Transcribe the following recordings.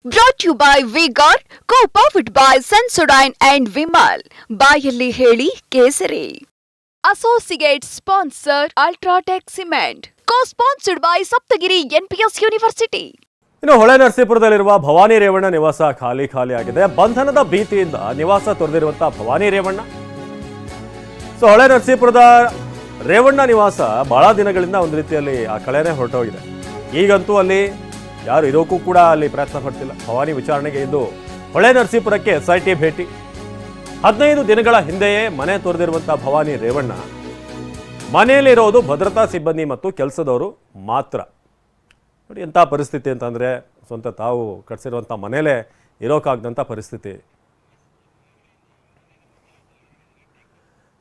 Brought to you by V-Guard, co-powered by Sensodyne and Vimal. ಬಾಯಲ್ಲಿ ಹೇಳಿ ಕೇಸರಿ. Associate sponsor Ultratech Cement. Co-sponsored by Saptagiri NPS University. ಇನ್ನು ಹೊಳೆನರಸೀಪುರದಲ್ಲಿರುವ ಭವಾನಿ ರೇವಣ್ಣ ನಿವಾಸ ಖಾಲಿ ಆಗಿದೆ. ಬಂಧನದ ಭೀತಿಯಿಂದ ನಿವಾಸ ತೊರೆದಿರುವಂತಹ ಭವಾನಿ ರೇವಣ್ಣ. ಹೊಳೆನರಸೀಪುರದ ರೇವಣ್ಣ ನಿವಾಸ ಬಹಳ ದಿನಗಳಿಂದ ಒಂದು ರೀತಿಯಲ್ಲಿ ಆ ಕಳೆನೇ ಹೊರಟೋಗಿದೆ. ಈಗಂತೂ ಅಲ್ಲಿ ಯಾರು ಇರೋಕ್ಕೂ ಕೂಡ ಅಲ್ಲಿ ಪ್ರಯತ್ನ ಪಡ್ತಿಲ್ಲ. ಭವಾನಿ ವಿಚಾರಣೆಗೆ ಇದ್ದು ಹೊಳೆನರಸೀಪುರಕ್ಕೆ SIT ಭೇಟಿ. 15 ದಿನಗಳ ಹಿಂದೆಯೇ ಮನೆ ತೊರೆದಿರುವಂತಹ ಭವಾನಿ ರೇವಣ್ಣ ಮನೆಯಲ್ಲಿರೋದು ಭದ್ರತಾ ಸಿಬ್ಬಂದಿ ಮತ್ತು ಕೆಲಸದವರು ಮಾತ್ರ. ನೋಡಿ ಎಂಥ ಪರಿಸ್ಥಿತಿ ಅಂತಂದರೆ, ಸ್ವಂತ ತಾವು ಕಟ್ಸಿರುವಂಥ ಮನೇಲೇ ಇರೋಕ್ಕಾಗದಂಥ ಪರಿಸ್ಥಿತಿ.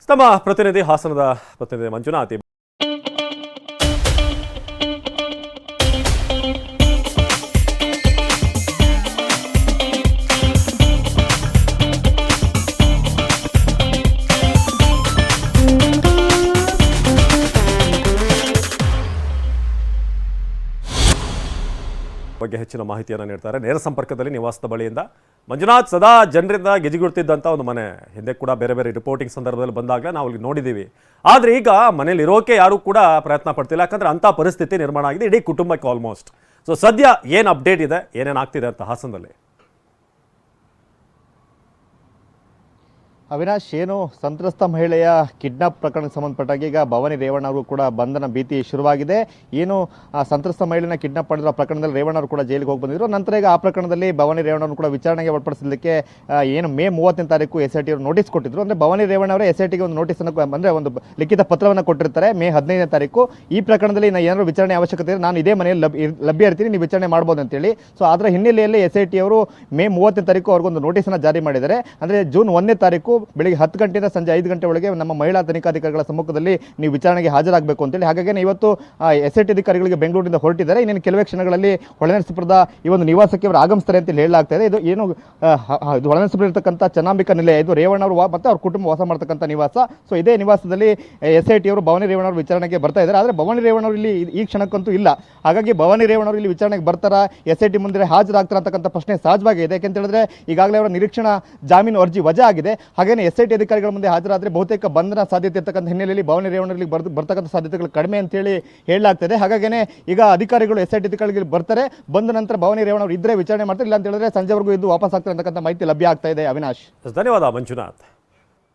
ನಮ್ಮ ಪ್ರತಿನಿಧಿ ಹಾಸನದ ಪ್ರತಿನಿಧಿ ಮಂಜುನಾಥ್ ಬಗ್ಗೆ ಹೆಚ್ಚಿನ ಮಾಹಿತಿಯನ್ನು ನೀಡ್ತಾರೆ. ನೇರ ಸಂಪರ್ಕದಲ್ಲಿ ನಿವಾಸದ ಬಳಿಯಿಂದ ಮಂಜುನಾಥ್. ಸದಾ ಜನರಿಂದ ಗಿಜಿಗುಡ್ತಿದ್ದಂಥ ಒಂದು ಮನೆ, ಹಿಂದೆ ಕೂಡ ಬೇರೆ ಬೇರೆ ರಿಪೋರ್ಟಿಂಗ್ ಸಂದರ್ಭದಲ್ಲಿ ಬಂದಾಗ ನಾವು ಇಲ್ಲಿ ನೋಡಿದ್ದೀವಿ. ಆದರೆ ಈಗ ಮನೇಲಿ ಇರೋಕೆ ಯಾರೂ ಕೂಡ ಪ್ರಯತ್ನ ಪಡ್ತಿಲ್ಲ, ಯಾಕಂದ್ರೆ ಅಂಥ ಪರಿಸ್ಥಿತಿ ನಿರ್ಮಾಣ ಆಗಿದೆ ಇಡೀ ಕುಟುಂಬಕ್ಕೆ ಆಲ್ಮೋಸ್ಟ್. ಸದ್ಯ ಏನು ಅಪ್ಡೇಟ್ ಇದೆ, ಏನೇನು ಆಗ್ತಿದೆ ಅಂತ ಹಾಸನದಲ್ಲಿ? ಅವಿನಾಶ್, ಏನು ಸಂತ್ರಸ್ತ ಮಹಿಳೆಯ ಕಿಡ್ನಾಪ್ ಪ್ರಕರಣಕ್ಕೆ ಸಂಬಂಧಪಟ್ಟಾಗ ಈಗ ಭವಾನಿ ರೇವಣ್ಣ ಅವರು ಕೂಡ ಬಂಧನ ಭೀತಿ ಶುರುವಾಗಿದೆ. ಏನು ಸಂತ್ರಸ್ತ ಮಹಿಳೆನ ಕಿಡ್ನಾಪ್ ಮಾಡಿರೋ ಪ್ರಕರಣದಲ್ಲಿ ರೇವಣ್ಣ ಅವರು ಕೂಡ ಜೈಲಿಗೆ ಹೋಗಿ ಬಂದಿದ್ರು. ನಂತರ ಈಗ ಆ ಪ್ರಕರಣದಲ್ಲಿ ಭವಾನಿ ರೇವಣ್ಣ ಅವರು ಕೂಡ ವಿಚಾರಣೆಗೆ ಒಳಪಡಿಸಲಿಕ್ಕೆ ಏನು ಮೇ 30ನೇ ತಾರೀಕು SIT ಅವರು ನೋಟಿಸ್ ಕೊಟ್ಟಿದ್ರು. ಅಂದರೆ ಭವಾನಿ ರೇವಣ್ಣ ಅವರೇ SITಗೆ ಒಂದು ನೋಟಿಸನ್ನು ಅಂದರೆ ಒಂದು ಲಿಖಿತ ಪತ್ರವನ್ನು ಕೊಟ್ಟಿರ್ತಾರೆ ಮೇ 15ನೇ ತಾರೀಕು. ಈ ಪ್ರಕರಣದಲ್ಲಿ ನಾನು ಏನಾದರೂ ವಿಚಾರಣೆ ಅವಶ್ಯಕತೆ ಇದೆ, ನಾನು ಇದೇ ಮನೆಯಲ್ಲಿ ಲಭ್ಯ ಇರ್ತೀನಿ, ನೀವು ವಿಚಾರಣೆ ಮಾಡ್ಬೋದು ಅಂತೇಳಿ. ಅದರ ಹಿನ್ನೆಲೆಯಲ್ಲಿ SIT ಅವರು ಮೇ 30ನೇ ತಾರೀಕು ಅವ್ರಿಗೊಂದು ನೋಟಿಸನ್ನು ಜಾರಿ ಮಾಡಿದ್ದಾರೆ. ಅಂದರೆ ಜೂನ್ 1ನೇ ತಾರೀಕು ಬೆಳಿಗ್ಗೆ 10 ಗಂಟೆಯಿಂದ ಸಂಜೆ 5 ಗಂಟೆ ಒಳಗೆ ನಮ್ಮ ಮಹಿಳಾ ತನಿಖಾಧಿಕಾರಿಗಳ ಸಮ್ಮುಖದಲ್ಲಿ ನೀವು ವಿಚಾರಣೆಗೆ ಹಾಜರಾಗಬೇಕು ಅಂತೇಳಿ. ಹಾಗಾಗಿ ಇವತ್ತು SIT ಅಧಿಕಾರಿಗಳಿಗೆ ಬೆಂಗಳೂರಿನಿಂದ ಹೊರಟಿದ್ದಾರೆ. ಇನ್ನೇನು ಕೆಲವೇ ಕ್ಷಣಗಳಲ್ಲಿ ಹೊಳೆನರಸೀಪುರದ ಈ ಒಂದು ನಿವಾಸಕ್ಕೆ ಅವರು ಆಗಮಿಸ್ತಾರೆ ಅಂತ ಹೇಳಲಾಗ್ತಾ ಇದೆ. ಇದು ಏನು ಇದು ಹೊಳೆನರಸೀಪುರ ಇರತಕ್ಕಂಥ ಚೆನ್ನಾಂಬಿಕಾ ನಿಲಯ, ಇದು ರೇವಣ್ಣ ಅವರು ಮತ್ತು ಅವ್ರ ಕುಟುಂಬ ವಾಸ ಮಾಡ್ತಕ್ಕಂಥ ನಿವಾಸ. ಇದೇ ನಿವಾಸದಲ್ಲಿ SIT ಅವರು ಭವಾನಿ ರೇವಣ್ಣ ಅವರು ವಿಚಾರಣೆಗೆ ಬರ್ತಾ ಇದ್ದಾರೆ. ಆದರೆ ಭವಾನಿ ರೇವಣ್ಣ ಅವರು ಇಲ್ಲಿ ಈ ಕ್ಷಣಕ್ಕಂತೂ ಇಲ್ಲ. ಹಾಗಾಗಿ ಭವಾನಿ ರೇವಣ್ಣ ಅವರು ಇಲ್ಲಿ ವಿಚಾರಣೆಗೆ ಬರ್ತಾರಾ, SIT ಮುಂದೆ ಹಾಜರಾಗ್ತಾರ ಅಂತಕ್ಕಂಥ ಪ್ರಶ್ನೆ ಸಹಜವಾಗಿ ಇದೆ. ಯಾಕೆಂತ ಹೇಳಿದ್ರೆ ಈಗಾಗಲೇ ಅವರ ನಿರೀಕ್ಷಣಾ ಜಾಮೀನು ಅರ್ಜಿ ವಜಾ ಆಗಿದೆ. ಹಾಗೇನೆ SIT ಅಧಿಕಾರಿಗಳ ಮುಂದೆ ಹಾಜರಾದರೆ ಬಹುತೇಕ ಬಂಧನ ಸಾಧ್ಯತೆ ಇರತಕ್ಕಂಥ ಹಿನ್ನೆಲೆಯಲ್ಲಿ ಭವಾನಿ ರೇವಣ್ಣರಿಗೆ ಬರ್ತಕ್ಕಂಥ ಸಾಧ್ಯತೆಗಳು ಕಡಿಮೆ ಅಂತೇಳಿ ಹೇಳಲಾಗ್ತದೆ. ಹಾಗಾಗಿನೇ ಈಗ ಅಧಿಕಾರಿಗಳು SIT ಅಧಿಕಾರಿಗಳಿಗೆ ಬರ್ತಾರೆ. ಬಂದ ನಂತರ ಭವಾನಿ ರೇವಣ್ಣ ಅವರು ಇದ್ರೆ ವಿಚಾರಣೆ ಮಾಡ್ತಾರೆ, ಇಲ್ಲ ಅಂತ ಹೇಳಿದ್ರೆ ಸಂಜೆವರೆಗೂ ಇದ್ದು ವಾಪಸ್ ಆಗ್ತಾರೆ ಅಂತಕ್ಕಂಥ ಮಾಹಿತಿ ಲಭ್ಯ ಆಗ್ತಾ ಇದೆ. ಅವಿನಾಶ್, ಧನ್ಯವಾದ ಮಂಜುನಾಥ್.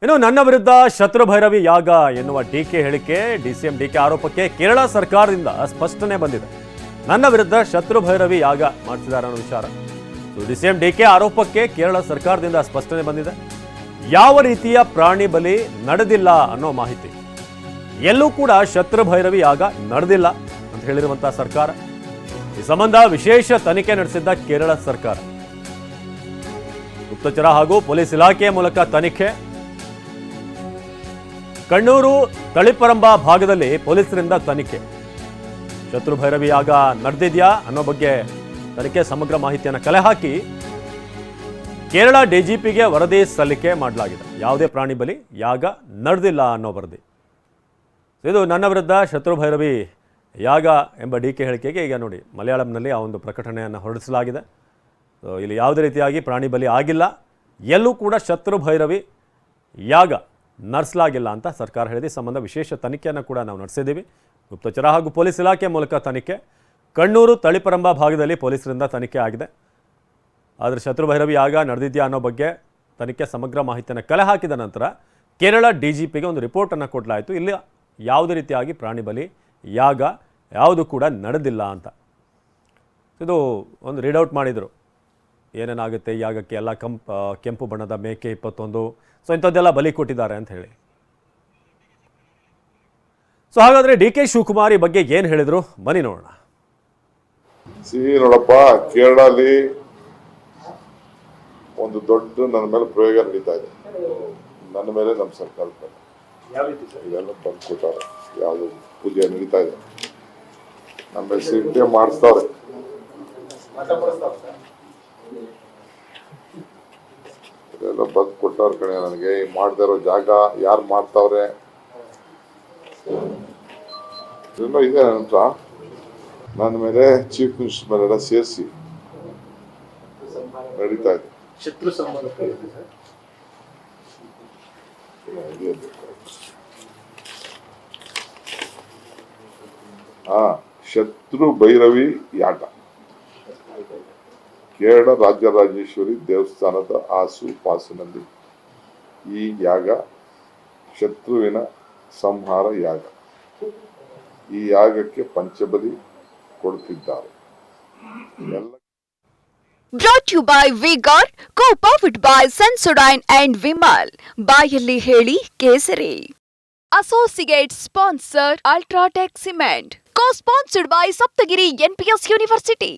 ಇನ್ನು ನನ್ನ ವಿರುದ್ಧ ಶತ್ರು ಭೈರವಿ ಯಾಗ ಎನ್ನುವ DK ಹೇಳಿಕೆ, DCM DK ಆರೋಪಕ್ಕೆ ಕೇರಳ ಸರ್ಕಾರದಿಂದ ಸ್ಪಷ್ಟನೆ ಬಂದಿದೆ. ನನ್ನ ವಿರುದ್ಧ ಶತ್ರು ಭೈರವಿ ಯಾಗ ಮಾಡಿಸಿದ್ದಾರೆ ಅನ್ನೋ ವಿಚಾರ. DCM DK ಆರೋಪಕ್ಕೆ ಕೇರಳ ಸರ್ಕಾರದಿಂದ ಸ್ಪಷ್ಟನೆ ಬಂದಿದೆ. ಯಾವ ರೀತಿಯ ಪ್ರಾಣಿ ಬಲಿ ನಡೆದಿಲ್ಲ ಅನ್ನೋ ಮಾಹಿತಿ, ಎಲ್ಲೂ ಕೂಡ ಶತ್ರು ಭೈರವಿ ಯಾಗ ನಡೆದಿಲ್ಲ ಅಂತ ಹೇಳಿರುವಂತಹ ಸರ್ಕಾರ. ಈ ಸಂಬಂಧ ವಿಶೇಷ ತನಿಖೆ ನಡೆಸಿದ್ದ ಕೇರಳ ಸರ್ಕಾರ, ಗುಪ್ತಚರ ಹಾಗೂ ಪೊಲೀಸ್ ಇಲಾಖೆಯ ಮೂಲಕ ತನಿಖೆ. ಕಣ್ಣೂರು ತಳಿಪರಂಬ ಭಾಗದಲ್ಲಿ ಪೊಲೀಸರಿಂದ ತನಿಖೆ. ಶತ್ರು ಭೈರವಿ ಯಾಗ ನಡೆದಿದ್ಯಾ ಅನ್ನೋ ಬಗ್ಗೆ ತನಿಖೆ, ಸಮಗ್ರ ಮಾಹಿತಿಯನ್ನು ಕಲೆ ಹಾಕಿ ಕೇರಳ DGPಗೆ ವರದಿ ಸಲ್ಲಿಕೆ ಮಾಡಲಾಗಿದೆ. ಯಾವುದೇ ಪ್ರಾಣಿ ಬಲಿ ಯಾಗ ನಡೆದಿಲ್ಲ ಅನ್ನೋ ವರದಿ. ಇದು ನನ್ನ ವಿರುದ್ಧ ಶತ್ರು ಭೈರವಿ ಯಾಗ ಎಂಬ DK ಹೇಳಿಕೆಗೆ ಈಗ ನೋಡಿ ಮಲಯಾಳಂನಲ್ಲಿ ಆ ಒಂದು ಪ್ರಕಟಣೆಯನ್ನು ಹೊರಡಿಸಲಾಗಿದೆ. ಇಲ್ಲಿ ಯಾವುದೇ ರೀತಿಯಾಗಿ ಪ್ರಾಣಿ ಬಲಿ ಆಗಿಲ್ಲ, ಎಲ್ಲೂ ಕೂಡ ಶತ್ರು ಭೈರವಿ ಯಾಗ ನಡೆಸಲಾಗಿಲ್ಲ ಅಂತ ಸರ್ಕಾರ ಹೇಳಿದೆ. ಈ ಸಂಬಂಧ ವಿಶೇಷ ತನಿಖೆಯನ್ನು ಕೂಡ ನಾವು ನಡೆಸಿದ್ದೀವಿ. ಗುಪ್ತಚರ ಹಾಗೂ ಪೊಲೀಸ್ ಇಲಾಖೆ ಮೂಲಕ ತನಿಖೆ. ಕಣ್ಣೂರು ತಳಿಪರಂಬ ಭಾಗದಲ್ಲಿ ಪೊಲೀಸರಿಂದ ತನಿಖೆ ಆಗಿದೆ. ಆದರೆ ಶತ್ರು ಭೈರವಿ ಯಾಗ ನಡೆದಿದ್ಯಾ ಅನ್ನೋ ಬಗ್ಗೆ ತನಿಖೆ, ಸಮಗ್ರ ಮಾಹಿತಿಯನ್ನು ಕಲೆ ಹಾಕಿದ ನಂತರ ಕೇರಳ DGPಗೆ ಒಂದು ರಿಪೋರ್ಟನ್ನು ಕೊಡಲಾಯಿತು. ಇಲ್ಲಿ ಯಾವುದೇ ರೀತಿಯಾಗಿ ಪ್ರಾಣಿ ಬಲಿ ಯಾಗ ಯಾವುದು ಕೂಡ ನಡೆದಿಲ್ಲ ಅಂತ. ಇದು ಒಂದು ರೀಡೌಟ್ ಮಾಡಿದರು, ಏನೇನಾಗುತ್ತೆ ಯಾಗಕ್ಕೆ. ಎಲ್ಲ ಕೆಂಪು ಬಣ್ಣದ ಮೇಕೆ 21, ಇಂಥದ್ದೆಲ್ಲ ಬಲಿ ಕೊಟ್ಟಿದ್ದಾರೆ ಅಂತ ಹೇಳಿ. ಹಾಗಾದರೆ DK ಶಿವಕುಮಾರ್ ಈ ಬಗ್ಗೆ ಏನು ಹೇಳಿದರು ಬನ್ನಿ ನೋಡೋಣ. ನೋಡಪ್ಪ, ಕೇರಳಲ್ಲಿ ಒಂದು ದೊಡ್ಡ ನನ್ನ ಮೇಲೆ ಪ್ರಯೋಗ ನಡೀತಾ ಇದೆ. ನನ್ನ ಮೇಲೆ ನಮ್ಮ ಸರ್ಕಾರ ಇದೆಲ್ಲ ಬಂದು ಕೊಟ್ಟಾರೆ. ಯಾವುದು ಪೂಜೆ ನಡೀತಾ ಇದೆ, ನಮ್ಮ ಮೇಲೆ ಸಿಟ್ಟೆ ಮಾಡಿಸ್ತಾವ್ರೆ. ಇದೆಲ್ಲ ಬಂದು ಕೊಟ್ಟವ್ರ ಕಡೆ ನನಗೆ ಮಾಡ್ತಾ ಇರೋ ಜಾಗ ಯಾರು ಮಾಡ್ತಾವ್ರೆ ಇದೆ ಅಂತ ನನ್ನ ಮೇಲೆ ಚೀಫ್ ಮಿನಿಸ್ಟರ್ ಮೇಲೆಲ್ಲ ಸೇರಿಸಿ ನಡೀತಾ ಇದೆ. ಶತ್ರು ಸಂಬಂಧಕ್ಕೆ ಇದೆ ಸರ್. ಶತ್ರು ಭೈರವಿ ಯಾಟ ಕೇರಳ ರಾಜರಾಜೇಶ್ವರಿ ದೇವಸ್ಥಾನದ ಆಸು ಪಾಸಿನಲ್ಲಿ ಈ ಯಾಗ ಶತ್ರುವಿನ ಸಂಹಾರ ಯಾಗ. ಈ ಯಾಗಕ್ಕೆ ಪಂಚಬಲಿ ಕೊಡುತ್ತಿದ್ದಾರೆ. Brought to you by Vigor, co-powered by Sensodyne and Vimal. ಬಾಯಲ್ಲಿ ಹೇಳಿ ಕೇಸರಿ. Associate sponsor Ultratech Cement. Co-sponsored by Saptagiri NPS University.